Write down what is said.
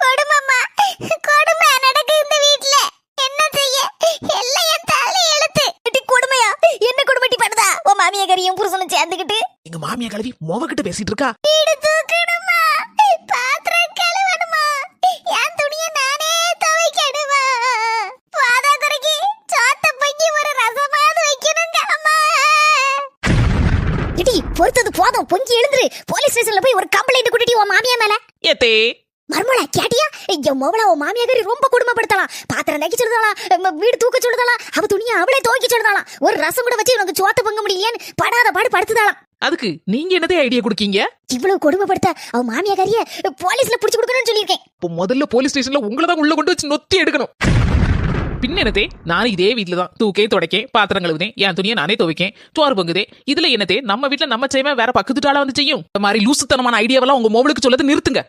கொடுமைமா, கொடுமை நடக்கு இந்த வீட்ல. என்ன செய்ய? எல்லாம் என் தலை எழுத்து. இடி கொடுமையா? என்ன கொடுமைட்டி பண்ணுதா? உன் மாமியாரியும் புருஷனும் சேர்ந்துக்கிட்டு எங்க மாமியா கழுவி மொவகிட்ட பேசிட்டு இருக்கா. வீடு தூக்கணுமா, பாத்திரம் கழுவணுமா, என் துணியை நானே துவைக்கணுமா, பாதா குறைக்கு சோத்த பொங்கி ஒரு ரசமாவது வைக்கணுங்க அம்மா. இடி பொறுத்தது போதும், பொங்கி எழுந்துரு. போலீஸ் ஸ்டேஷன்ல போய் ஒரு கம்ப்ளைண்ட் குடுடி உன் மாமியா மேல. ஏத்தே மர்மலா கேட்டியா? என் மோவளா உன் மாமியாரி ரொம்ப கொடுமைப்படுத்தலாம். பாத்திரம் நக்கி சொல்லுதாலாம், வீடு தூக்க சொல்லுதாலாம், அவ துணியை அவளே துவைக்க சொல்லுதாலாம், ஒரு ரசம் கூட வச்சு உனக்கு சோத்த பொங்க முடியலையான்னு படாத பாடு படுத்துதாலாம். அதுக்கு நீங்க என்னதே ஐடியா கொடுக்கீங்க? இவ்வளவு கொடுமைப்படுத்த அவ மாமியாரியை போலீஸ்ல புடிச்சு கொடுக்கணும்னு சொல்லியிருக்கேன். இப்போ முதல்ல போலீஸ் ஸ்டேஷன்ல உங்களை தான் உள்ள கொண்டு வச்சு நொத்தி எடுக்கணும். பின்ன என்னதே, நானும் இதே வீட்டுல தான் தூக்கே துடைக்கேன், பாத்திரம் கழுவுதேன், என் துணியை நானே துவைக்கேன், சோறு பொங்குதே. இதுல என்னதே நம்ம வீட்டுல நம்ம செய்வேன், வேற பக்கத்து ஆளா வந்து செய்யும். இந்த மாதிரி லூசுத்தனமான ஐடியாவெல்லாம் உங்க மொபைலுக்கு சொல்லது நிறுத்துங்க.